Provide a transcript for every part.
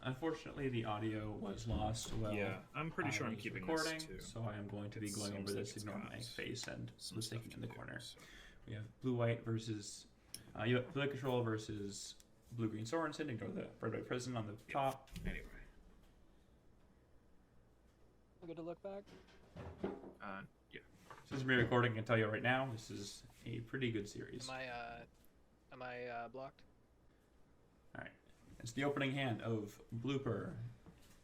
Unfortunately, the audio was lost while Yeah, I'm pretty sure I'm was keeping recording, this too. so I am going to be It going over seems like this, it's ignoring got my face and some lip stuff syncing to in the do, corner. so. We have blue-white versus you have blue control versus blue-green Sorensen. Ignore the red-white prison on the top. Anyway. Good to look back. Yeah. Since we're recording, I can tell you right now, this is a pretty good series. Am I blocked? All right, it's the opening hand of Blooper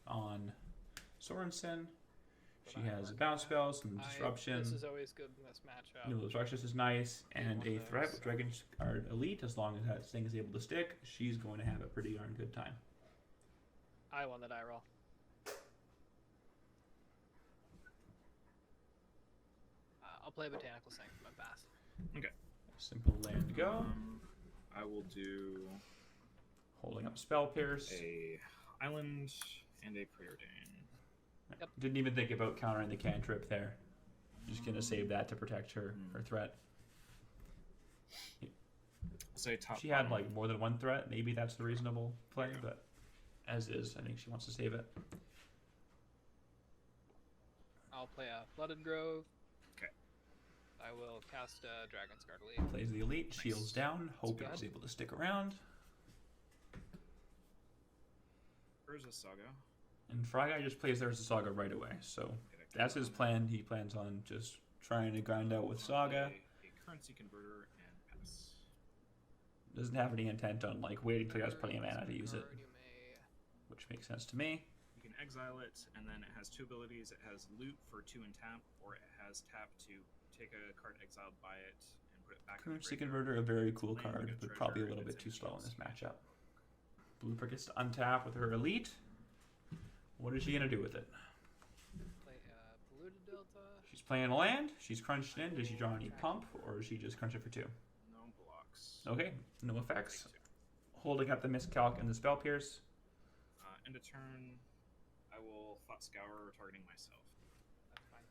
on Sorensen. She has a bounce spell, some disruption. This is always good in this matchup. No, disruption is nice, and a threat with Dragon Guard Elite. As long as that thing is able to stick, she's going to have a pretty darn good time. I won the die roll. I'll play Botanical Sync for my pass. Okay. Simple land go. I will do Holding up Spell Pierce. a island and a Preordain. Yep. Didn't even think about countering the cantrip there. Just gonna save that to protect her threat. Say top. She had like more than one threat. Maybe that's the reasonable play, but as is, I think she wants to save it. I'll play a Flooded Grove. Okay. I will cast a Dragon's Guard Elite. Plays the Elite, shields down, hoping it's able to stick around. Urza Saga. And FryGuy just plays there's a Saga right away, so that's his plan. He plans on just trying to grind out with Saga. A currency converter and pass. Doesn't have any intent on like waiting till he has plenty of mana to use it, which makes sense to me. You can exile it, and then it has two abilities. It has loot for 2 and tap, or it has tap to take a card exiled by it and put it back. Currency Converter, a very cool card, but probably a little bit too slow in this matchup. Blooper gets to untap with her Elite. What is she gonna do with it? Play Polluted Delta. She's playing a land. She's crunched in. Does she draw any pump, or does she just crunch it for 2? No blocks. Okay, no effects. Holding up the Miscalc and the Spell Pierce. End of turn, I will Thought Scour, targeting myself. That's fine.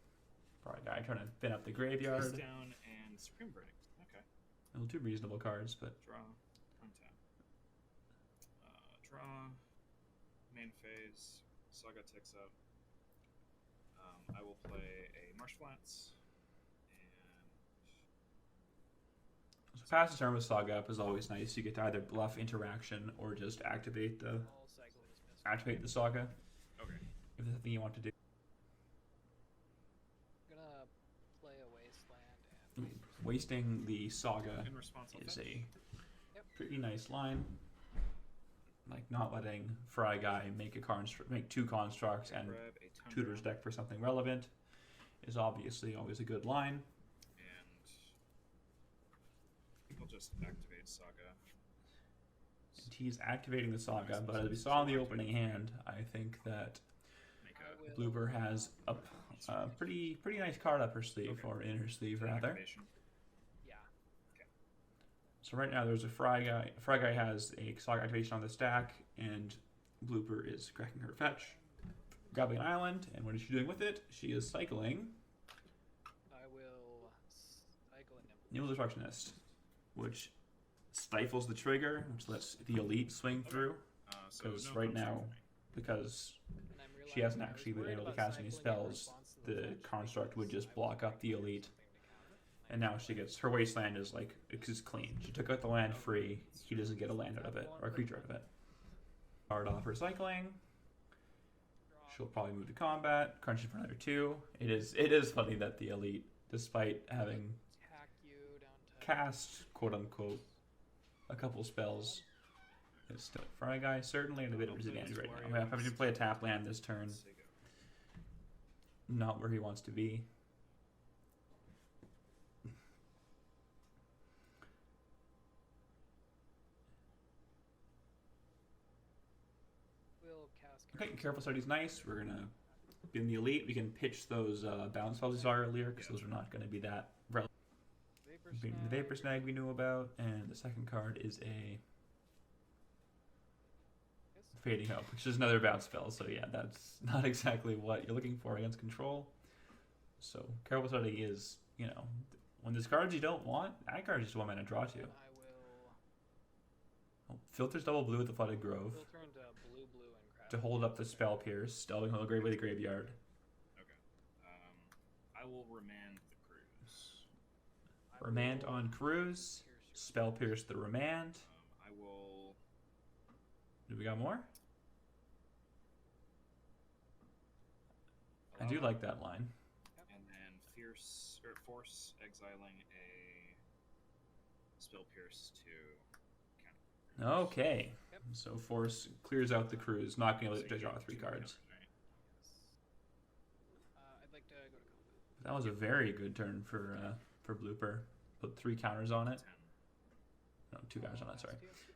Probably guy trying to thin up the Face graveyard. down and Supreme Verdict. Okay. A little too reasonable cards, but Draw. Untap. Draw. Main phase. Saga ticks up. I will play a Marsh Flats. And so pass the turn with Saga up is always nice. You get to either bluff interaction or just activate the All cycle is missed. Saga okay. if there's something you want to do. I'm gonna play a Wasteland and Wasting the Saga In response, I'll is fetch. a pretty nice line. Like not letting FryGuy make 2 constructs and Grab a tutors deck for something relevant is obviously always a good line. And I think I'll just activate Saga. And he's activating the Saga, but as we saw in the opening hand, I think that Make I a will Blooper has a pretty nice card up her sleeve, or in her sleeve rather. activation. yeah. So right now there's a FryGuy. FryGuy has a Saga activation on the stack, and Blooper is cracking her fetch, grabbing an island, and what is she doing with it? She is cycling I will cycle a Nimble Destructionist, which stifles the trigger, which lets the Elite swing through, So because no right construct now, for me. because And I'm she hasn't realizing I was actually been worried able to about cast any cycling in spells, response to the fetch construct would because just I block was up the expecting Elite. something to counter. And now she gets her wasteland is like it's clean. She took out the land free. He doesn't get a land out of it or a creature out of it. Card off her cycling. She'll probably move to combat. Crunch it for another 2. It is funny that the Elite, despite having Attack you down to cast quote unquote a couple spells, is still FryGuy certainly at a bit of a disadvantage right now. Having to play a tap land this turn, Say go. not where he wants to be. will cast. Okay, Careful Study's nice. We're gonna be in the Elite. We can pitch those bounce spells we saw earlier, because those are not going to be that relevant. Vapor The Vapor Snag we knew about, and the second card is a Fading Hope, which is another bounce spell. So yeah, that's not exactly what you're looking for against control. So Careful Study is, you know, when there's cards you don't want, that card is just 1 mana draw to. I will Oh, filters double blue with the Flooded Grove. filter into blue and to hold up the Spell Pierce, delving the grave with the graveyard. Okay. I will remand the cruise. Remand on Cruise. Spell Pierce the remand. I will. Do we got more? I allow do it, like that line. And then force exiling a spell pierce to counter. Okay. Yep. So Force clears out the Cruise, not going So to you draw get 3 2 cards. counters, right? I'd like to go to combat. That was a very good turn for Blooper. Put 3 counters on it. 10. No, 2 counters on it, sorry. Past you.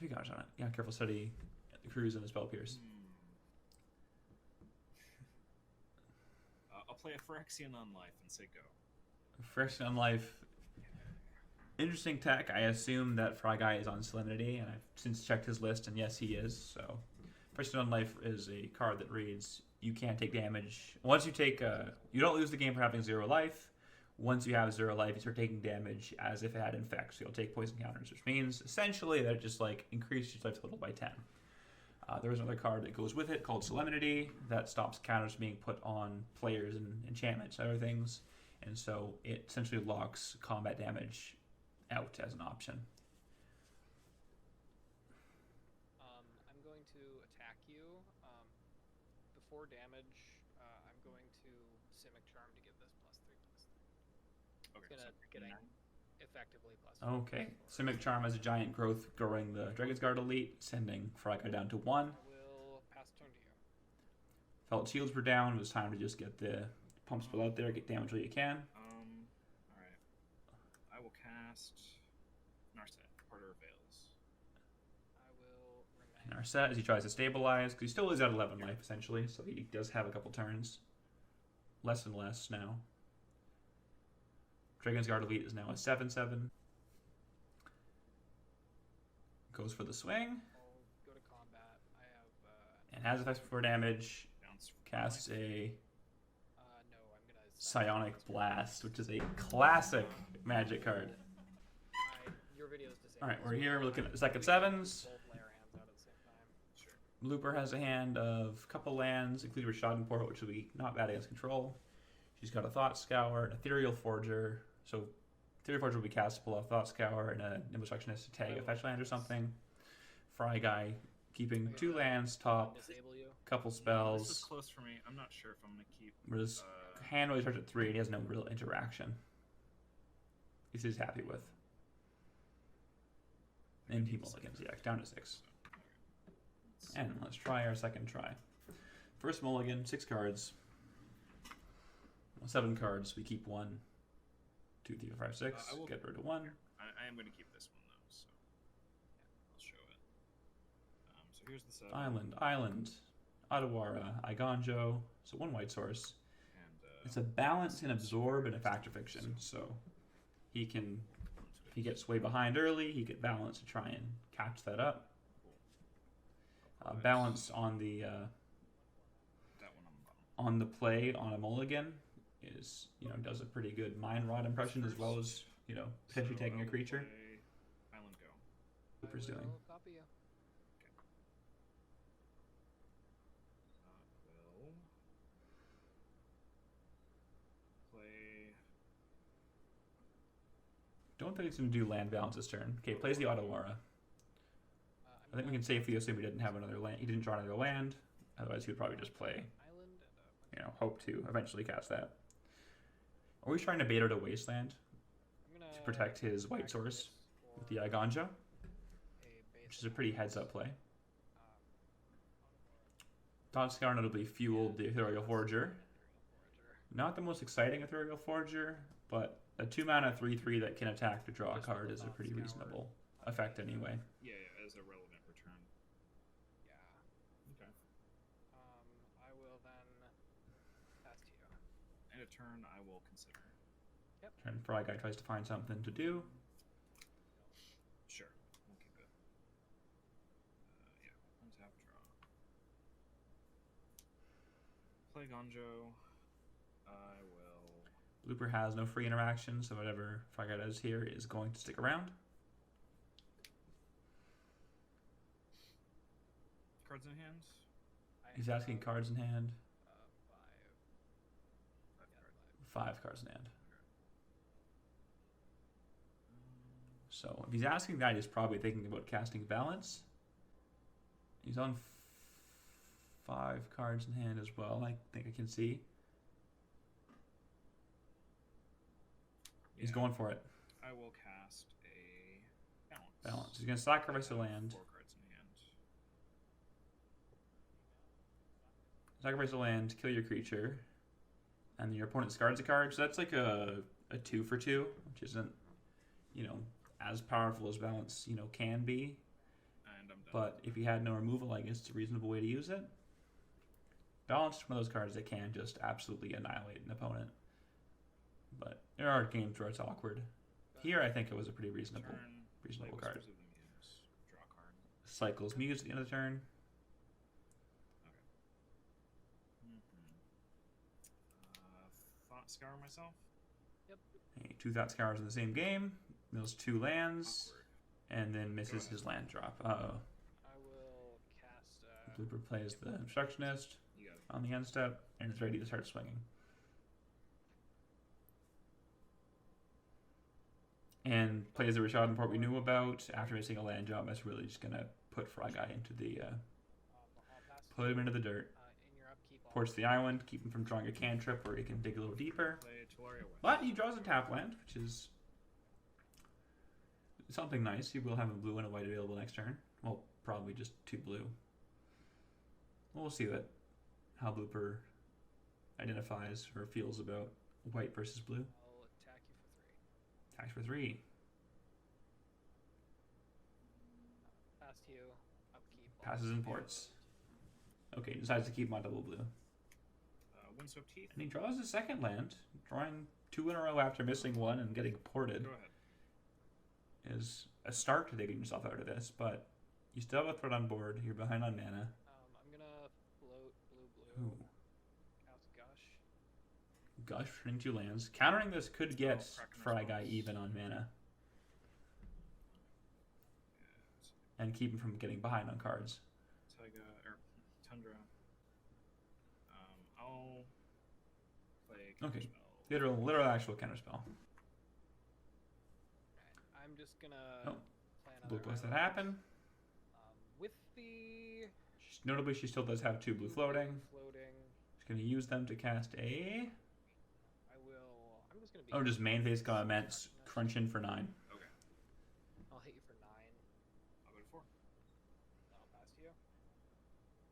3 counters on it. Yeah, Careful Study, the Cruise, and the Spell Pierce. I'll play a Phyrexian on life and say go. Fresh on Life. Interesting tech. I assume that FryGuy is on Solemnity, and I've since checked his list, and yes, he is. So, Fresh on Life is a card that reads, you can't take damage. Once you take, you don't lose the game for having 0 life. Once you have 0 life, you start taking damage as if it had Infect. So you'll take poison counters, which means essentially that it just like increases your life total by 10. There is another card that goes with it called Solemnity that stops counters being put on players and enchantments and other things. And so it essentially locks combat damage out as an option. I'm going to attack you. Before damage, I'm going to Simic Charm to give this +3/+3. Okay, It's gonna so getting 9. effectively +3. Okay. Simic Charm has a giant growth growing the Dragon's Guard Elite, sending FryGuy down to 1. I will pass turn to you. Felt shields were down. It was time to just get the pump spell out there, get damage where you can. Alright. I will cast Narset, Porter of Veils. I will In remain. our set, as he tries to stabilize, because he still is at 11 life, essentially, so he does have a couple turns. Less and less now. Dragon's Guard Elite is now a 7/7. Goes for the swing, I'll go to combat. I have. and has effects before damage. Bounce. Casts a No, I'm gonna. Psionic Blast, which is a classic Magic card. Your video is disabled. Alright, we're here, we're looking at the second sevens. Both layer hands out at the same time. Sure. Looper has a hand of a couple lands, including Rashad Port, which will be not bad against control. She's got a Thought Scour, an Ethereal Forger. So Ethereal Forger will be castable, a Thought Scour, and a Nimble Structionist to tag a fetch land or something. FryGuy keeping 2 lands top, Disable you. couple This is spells. close for me. I'm not sure if I'm going to keep. Where his hand always starts at 3 and he has no real interaction. He's happy with. And he mulligans, yeah, down to 6. And let's try our second try. First mulligan, 6 cards. 7 cards, we keep 1, 2, 3, 4, 5, 6. I will- Get rid of 1. I am going to keep this one though, so I'll show it. So here's the 7. Island, Adawara, Iganjo. So 1 white source. And It's a balance and absorb and a fact or fiction. So he can, if he gets way behind early, he could balance to try and catch that up. Balance on the that one on the bottom. on the play on a mulligan is, does a pretty good mind rot impression as well as, potentially So taking I a will creature. play Island Go. Looper's doing. I will copy you. Will play. Don't think it's going to do land balance this turn. Okay, plays the Adawara. I think we can safely assume he didn't have another land. He didn't draw another land. Otherwise, he would probably just play, Island and hope to eventually cast that. Are we trying to bait out a wasteland I'm gonna to protect his white source with the Iganjo, which is a pretty heads-up play? Thought Scour notably fueled the Ethereal Forger. Not the most exciting Ethereal Forger, but a 2-mana 3/3 that can attack to draw a card is a pretty reasonable effect anyway. Yeah, as a relevant return. Yeah. Okay. I will then pass to you. And a turn I will consider. And FryGuy tries to find something to do. Sure. We'll keep it. Yeah. Untap, draw. Play Gonjo. I will. Blooper has no free interaction, so whatever FryGuy does here is going to stick around. Card cards in hand? He's asking cards in hand. 5. 5 cards in hand. So if he's asking that, he's probably thinking about casting Balance. He's on 5 cards in hand as well, I think I can see. He's going for it. I will cast a Balance. Balance. He's going to sacrifice a land. 4 cards in hand. Sacrifice a land, kill your creature, and then your opponent discards a card. So that's like a 2 for 2, which isn't, you know, as powerful as Balance, you know, can be. And I'm done. But if you had no removal, I guess it's a reasonable way to use it. Balance is one of those cards that can just absolutely annihilate an opponent. But there are games where it's awkward. Here, I think it was a pretty reasonable card. Draw a card. Cycles Muse at the end of the turn. Thought Scour myself. Yep. Hey, 2 Thought Scours in the same game. Mills 2 lands. Awkward. And then misses his land drop. Uh-oh. I will cast. Blooper plays the Obstructionist You got it. on the end step, and is ready to start swinging. And plays the Rashad Import we knew about. After missing a land drop, that's really just going to put FryGuy into the... I'll pass put him into the dirt. in your upkeep. Ports the island, keep him from drawing a cantrip where he can dig a little deeper. Play Tularia West. But he draws a tap land, which is something nice. He will have a blue and a white available next turn. Well, probably just 2 blue. We'll see how Blooper identifies or feels about white versus blue. I'll attack you for 3. Attacks for 3. Pass to you. Upkeep. Passes and ports. Okay, decides to keep him on double blue. Windswept Heath. And he draws his second land, drawing 2 in a row after missing 1 and getting ported. Go ahead. Is a start to digging yourself out of this, but you still have a threat on board. You're behind on mana. I'm gonna float blue. Ooh. Cast Gush. Gush turning 2 lands. Countering this could get Kraken FryGuy response. even on mana Yeah, and keep him from getting behind on cards. Taiga or Tundra. I'll play Okay. Counterspell. Literal actual counterspell. I'm just gonna Oh, play Blue another lets that island. happen. With the Notably, she still does have 2 blue floating. Floating. She's going to use them to cast a... I will. I'm just gonna be. Oh, just main phase got immense. Crunch in for 9. Okay. I'll hit you for 9. I'll go to 4. I'll pass to you.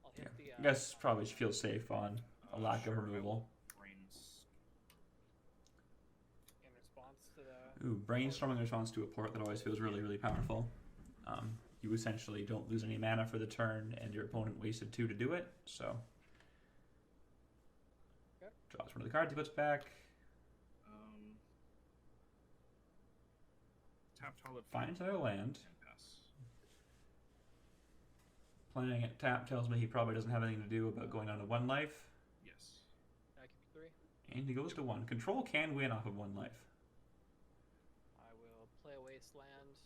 I'll Yeah. hit the. I guess probably she feels safe on a lack of Sure, removal. Brains. In response to the. Ooh, brainstorming in response to a port that always feels really, really powerful. You essentially don't lose any mana for the turn, and your opponent wasted 2 to do it, so... Okay. Draws one of the cards he puts back. Tap Toilet. Finds another land. And pass. Playing at tap tells me he probably doesn't have anything to do about going on to 1 life. Yes. I keep 3. And he goes to 1. Control can win off of 1 life. I will play a wasteland.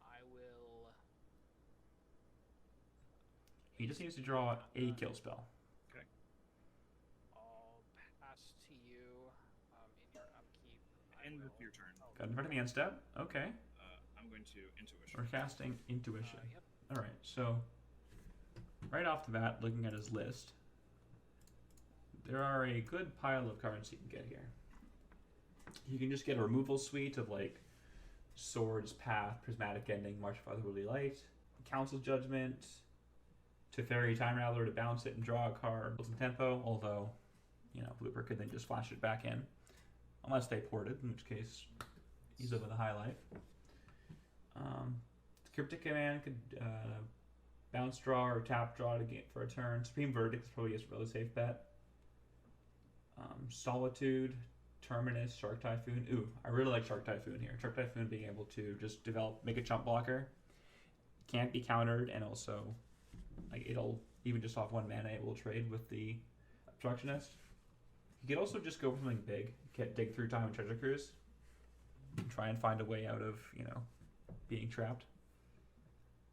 I will. He just needs to draw a kill spell. Okay. I'll pass to you in your upkeep. I End with will- your turn. Got in front of me end step. Okay. I'm going to Intuition. We're casting Intuition. Yep. Alright, so right off the bat, looking at his list, there are a good pile of cards he can get here. You can just get a removal suite of like Swords, Path, Prismatic Ending, March of Otherworldly Light, Council's Judgment, Teferi Time Rattler to bounce it and draw a card with some tempo, although, you know, Blooper could then just flash it back in. Unless they ported, in which case he's up with a high life. Cryptic Command could bounce draw or tap draw to get for a turn. Supreme Verdict is probably a really safe bet. Solitude, Terminus, Shark Typhoon. Ooh, I really like Shark Typhoon here. Shark Typhoon being able to just make a chump blocker. Can't be countered, and also like it'll, even just off 1 mana, it will trade with the Obstructionist. You could also just go for something big. Dig through Time and Treasure Cruise. And try and find a way out of, you know, being trapped.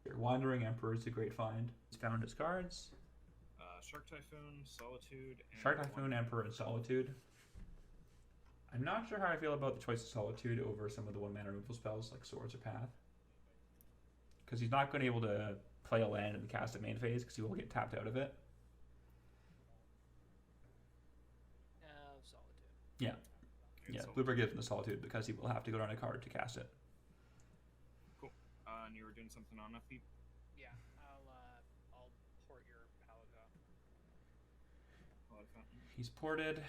Your Wandering Emperor is a great find. He's found his cards. Shark Typhoon, Solitude, and Shark Typhoon, Emperor, and Solitude. I'm not sure how I feel about the choice of Solitude over some of the one-mana removal spells like Swords or Path. Because he's not going to be able to play a land and cast it main phase because he will get tapped out of it. Solitude. Yeah. Yeah, Blooper gives him the Solitude because he will have to go down a card to cast it. Cool. And you were doing something on Upbeat? Yeah, I'll port your palette out. He's ported.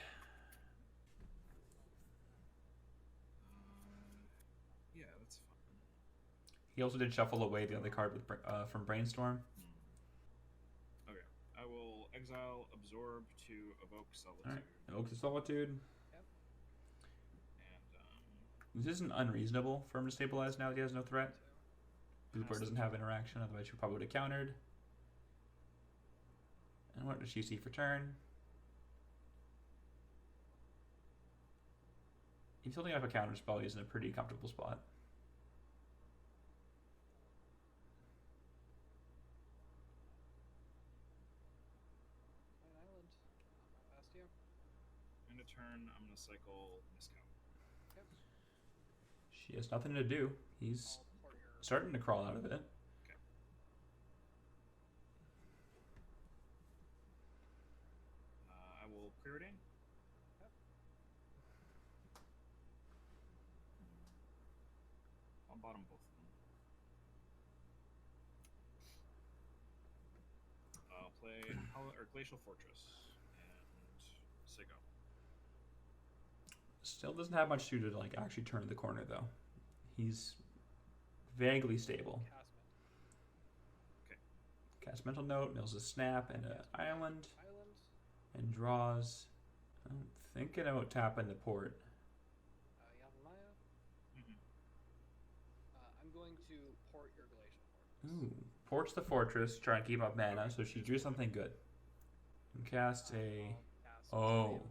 Yeah, that's fine. He also did shuffle away the other card with, from Brainstorm. Okay. I will exile, absorb to evoke Solitude. Alright, evoke the Solitude. Yep. And, This isn't unreasonable for him to stabilize now that he has no threat. Blooper doesn't have interaction, otherwise you probably would have countered. And what does she see for turn? He's holding up a counter spell, he's in a pretty comfortable spot. Island. Past you. end of turn, I'm going to cycle Miscow. Yep. She has nothing to do. He's I'll port your starting to crawl out of it. Okay. I will Preordain. Yep. I'll bottom both of them. I'll play Glacial Fortress and Sigo. Still doesn't have much to do to like actually turn the corner though. He's vaguely stable. Castment. Cast Mental Note, mills a Snap and an Island, Island. and draws. I'm thinking about tapping the port. Yavimaya. Mm-hmm. I'm going to port your Glacial Fortress. Ooh, ports the fortress, try and keep up mana, so she drew something good. And casts a I'll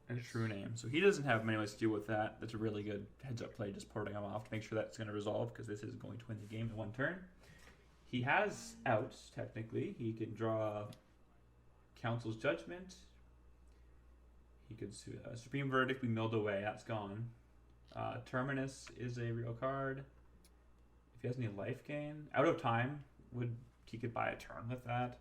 cast a true name. So he doesn't have many ways to deal with that. That's a really good heads up play, just porting him off to make sure that's going to resolve because this is going to win the game in one turn. He has outs, technically. He can draw Council's Judgment. He could Supreme Verdict, we milled away, that's gone. Terminus is a real card. If he has any life gain, Out of Time, he could buy a turn with that.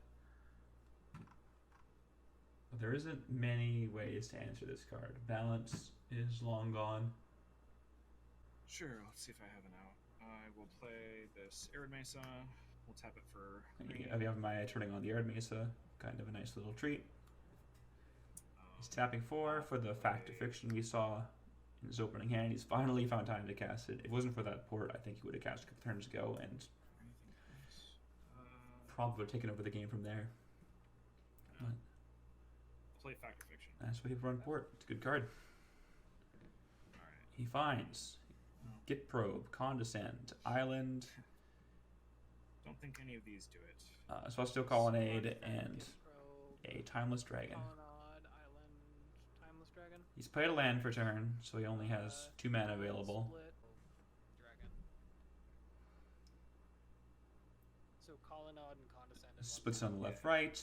But there isn't many ways to answer this card. Balance is long gone. Sure, let's see if I have an out. I will play this Arid Mesa. We'll tap it for I have my turning on the Arid Mesa. Kind of a nice little treat. He's tapping 4 for the fact of fiction we saw in his opening hand. He's finally found time to cast it. If it wasn't for that port, I think he would have cast a couple turns ago and probably would have taken over the game from there. But play Fact or Fiction. that's why he run port. It's a good card. Alright. He finds Git Probe, Condescend, Island, Don't think any of these do it. Celestial Colonnade, and Probe, a Timeless Dragon. Colonnade, Island, Timeless Dragon. He's played a land for turn, so he only has 2 mana available. Split, Dragon. So Colonnade and Condescend. is one Splits turn. on the left, right.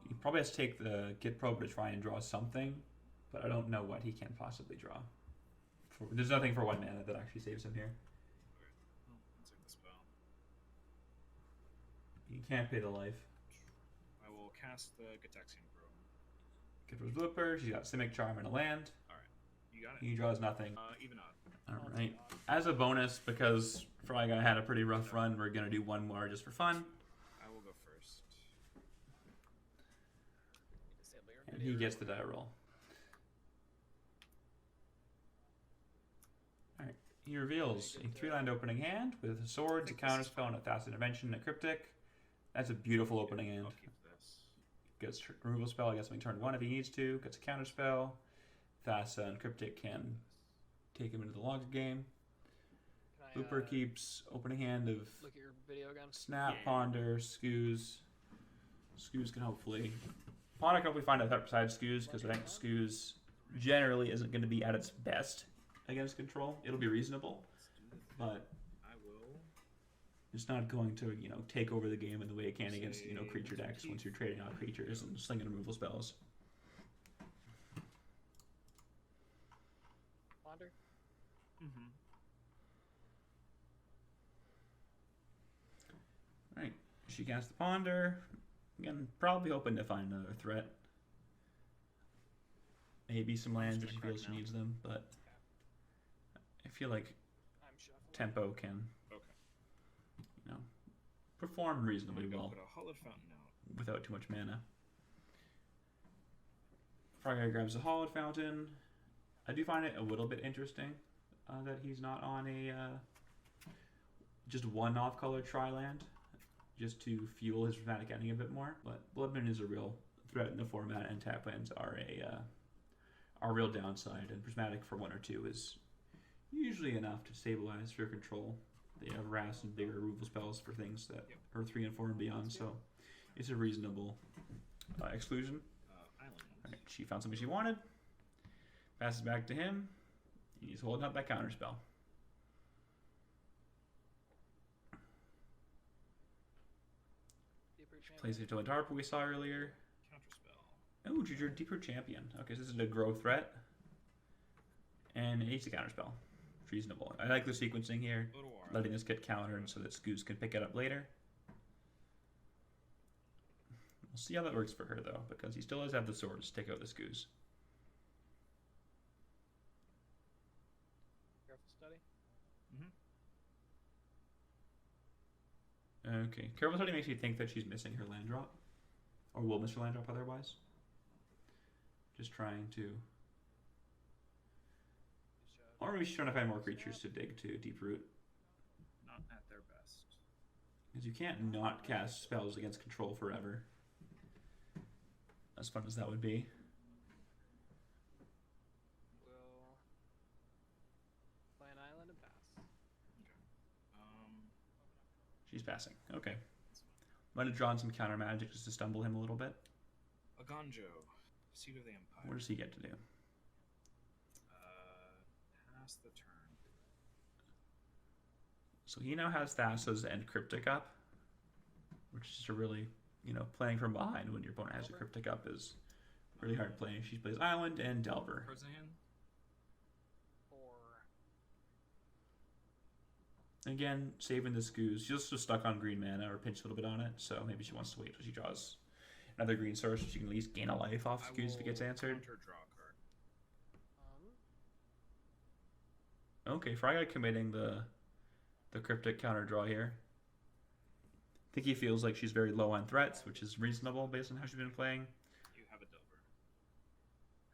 He probably has to take the Git Probe to try and draw something, but I don't know what he can possibly draw. There's nothing for 1 mana that actually saves him here. Okay. Oh, let's take the spell. He can't pay the life. I will cast the Gitaxian Probe. Git Probe's Blooper, she's got Simic Charm and a land. Alright. You got it. He draws nothing. Even odd. Alright. As a bonus, because FryGuy had a pretty rough run, we're going to do 1 more just for fun. I will go first. Disable your And video he gets the recorder. die roll. Alright. He reveals a 3-land opening hand with a swords, a counterspell, and a Thassa's Intervention, and a cryptic. That's a beautiful opening hand. I'll keep this. Gets removal spell, I guess something turn 1 if he needs to. Gets a counterspell. Thassa and cryptic can take him into the logs game. Can I, Blooper keeps opening hand of look at your video again? Snap, Yeah. Ponder, Scoos. Scoos can hopefully... Ponder can hopefully find a threat beside Scoos, because I think Scoos generally isn't going to be at its best against control. It'll be reasonable, but It's not going to, take over the game in the way it can Say against, creature decks once you're trading out creatures and slinging removal spells. Ponder. Mm-hmm. Right. She casts the Ponder. Again, probably hoping to find another threat. Maybe some lands if she feels she needs them, but I feel like I'm shuffling. tempo can, Okay. perform reasonably well Put a Hollowed Fountain out. without too much mana. FryGuy grabs a Hollowed Fountain. I do find it a little bit interesting that he's not on a just one off-color tri-land, just to fuel his dramatic ending a bit more. But Blood Moon is a real threat in the format, and tap lands are a real downside. And Prismatic for 1 or 2 is usually enough to stabilize your control. They have Wrath and bigger removal spells for things that are 3 and 4 and beyond, so it's a reasonable exclusion. Island. Right, she found something she wanted. Passes back to him. He's holding up that counter spell. Deeper She champion. plays it to a Darpa we saw earlier. Counterspell. Oh, she drew Deeper Champion. Okay, so this is a grow threat. And it's a counter spell. Reasonable. I like the sequencing here. Letting this get countered so that Scooz can pick it up later. We'll see how that works for her, though, because he still does have the sword to stick out the Scooz. Careful study. Mm-hmm. Okay. Careful Study makes me think that she's missing her land drop. Or will miss her land drop otherwise. Just trying to... Or maybe she's trying to find more creatures to dig to deep root. Not at their best. Because you can't not cast spells against control forever. As fun as that would be. We'll play an island and pass. She's passing. Okay. Might have drawn some counter magic just to stumble him a little bit. Aganjo, Seat of the Empire. What does he get to do? Pass the turn. So he now has Thassa's and Cryptic up. Which is a really, playing from behind when your opponent has a Cryptic up is really hard playing. She plays Island and Delver. Cards in hand? Again, saving the Scooz. She's also stuck on green mana or pinch a little bit on it, so maybe she wants to wait till she draws another green source so she can at least gain a life off Scooz if it gets answered. Draw a card. Okay, FryGuy committing the Cryptic counter draw here. I think he feels like she's very low on threats, which is reasonable based on how she's been playing. You have a Delver.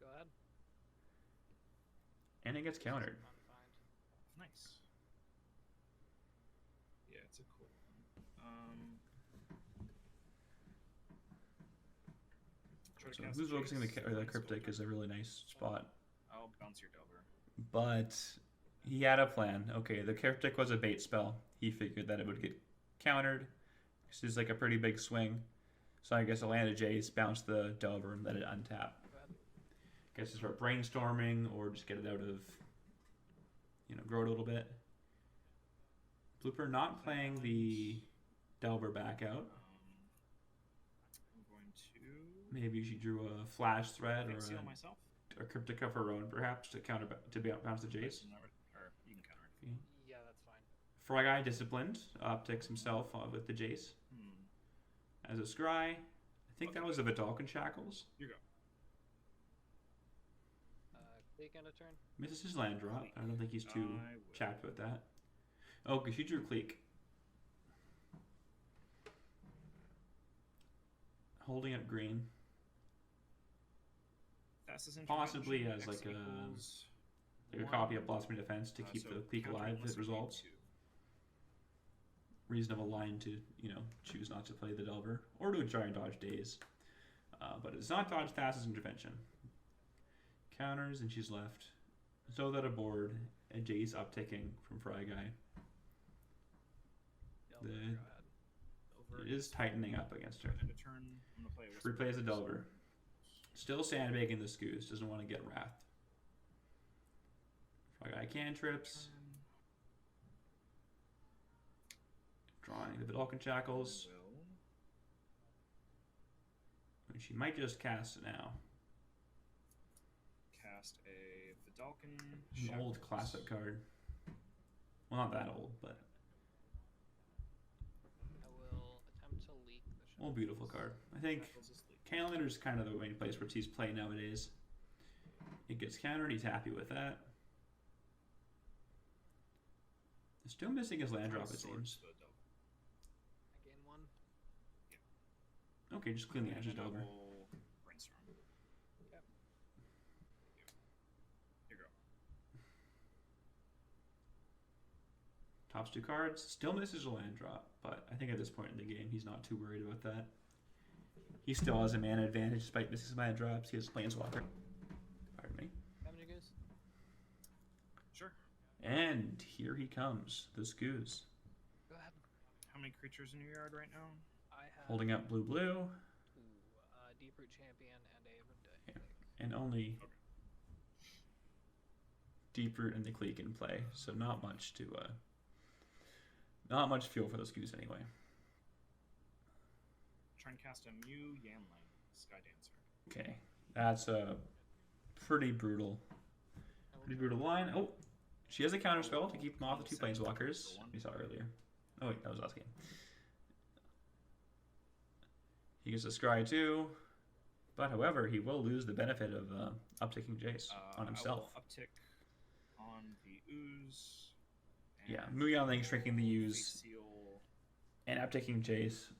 Go ahead. And it gets countered. Nice. Yeah, it's a cool one. Try to So cast who's focusing Jace, the Cryptic is a really nice spot. I'll bounce your Delver. But he had a plan. Okay, the Cryptic was a bait spell. He figured that it would get countered. This is like a pretty big swing. So I guess I'll land a Jace, bounce the Delver, and let it untap. Guess to start brainstorming or just get it out of, grow it a little bit. Blooper not playing the Delver back out. I'm going to Maybe she drew a flash threat or seal myself. a Cryptic of her own, perhaps, to bounce the Jace. Or you can counter it. Yeah, that's fine. FryGuy disciplined, optics himself with the Jace. As a scry, I think that was a Vidalcan Shackles. You go. Click and a turn. Misses his land drop. I don't think he's too I will. chapped with that. Okay, she drew Cleek. Holding up green. Thassa's Possibly intervention, as X like equals a one. copy of Blossoming Defense to keep So the Cleek countering alive if must it be resolves. 2. Reasonable line to, choose not to play the Delver. Or to try and dodge Daze. But it's not dodge Thassa's Intervention. Counters and she's left. So that aboard, a Jace upticking from FryGuy. Delver, go ahead. Delver It is tightening up against her. End of turn. I'm gonna play a Whisper. Replays a Delver. Still sandbagging the Scooz. Doesn't want to get Wrath. FryGuy cantrips. Turn. Draw The Vidalcan Shackles. Will. And she might just cast it now. Cast a Vidalcan. An old Shackles. classic card. Well, not that old, but I will attempt to leak the shackles. old beautiful card. I think Shackles asleep. CANLANDER is kind of the main place where he's played nowadays. It gets countered, he's happy with that. Still missing his land drop, it seems. The double. I gain 1. Okay, just clean the edges And a over. double Brainstorm. Yep. Here you go. Tops 2 cards. Still misses a land drop, but I think at this point in the game, he's not too worried about that. He still has a mana advantage despite missing land drops. He has Planeswalker. Pardon me. Damage you guys? Sure. And here he comes, the Scoos. Go ahead. How many creatures in your yard right now? I have Holding up blue, Deeproot Champion and a Yeah. Mundane. and only Okay. Deeproot and the Clique in play, so not much to, not much fuel for the Scoos anyway. Try and cast a Mew Yanling, Sky Dancer. Okay, that's a pretty brutal line. Oh, she has a counter spell to keep them off the 2 Planeswalkers we saw earlier. Oh wait, that was last game. He gets a Scry too, but however, he will lose the benefit of upticking Jace on himself. I will uptick on the Ooze. Yeah, and Muyanling shrinking the Face Use Seal. and upticking Jace.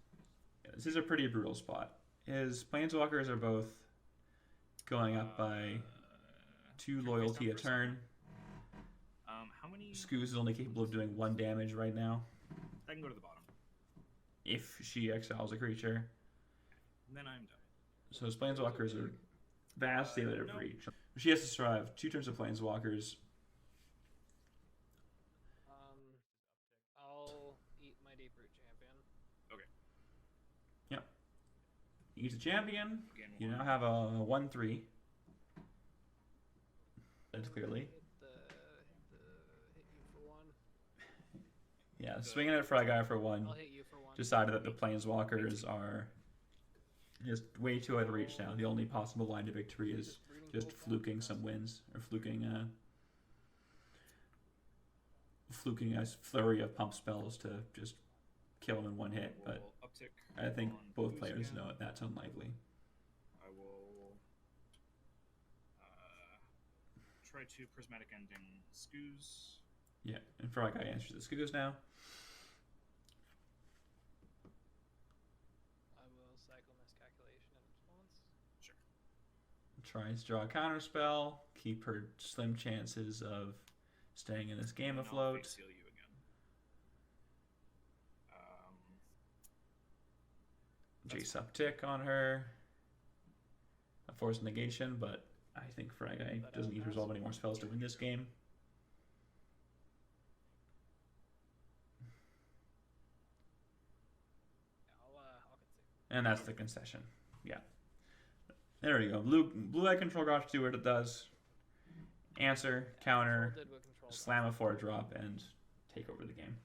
This is a pretty brutal spot. His Planeswalkers are both going up by 2 loyalty a turn. How many? Scoos is only capable of doing 1 damage right now. I can go to the bottom. If she exiles a creature. And then I'm done. So his Planeswalkers are vastly out of reach. She has to survive 2 turns of Planeswalkers. I'll eat my Deeproot Champion. He's a champion. Again, You one. now have a 1/3. That's clearly. Hit you for 1. Yeah, swinging at FryGuy for 1. I'll hit you for 1. Decided that the Planeswalkers are just way too out of reach now. The only possible line to victory is just fluking some wins, or fluking a flurry of pump spells to just kill him in 1 hit. I But will uptick I think on both Ooze players again. know it. That's unlikely. I will try to Prismatic Ending Scoos. Yeah, and FryGuy answers the Scoos now. I will cycle Miscalculation in response. Sure. Tries to draw a counter spell, keep her slim chances of staying in this game And I'll afloat. Face Seal you again. Jace uptick on her. A forced negation, but I think FryGuy doesn't need to resolve any more spells to win this game. I'll concede. And that's the concession. Yeah. There we go. Blue-eye control draft, do what it does. Answer, counter, Did what control slam a 4-drop, and take over the game.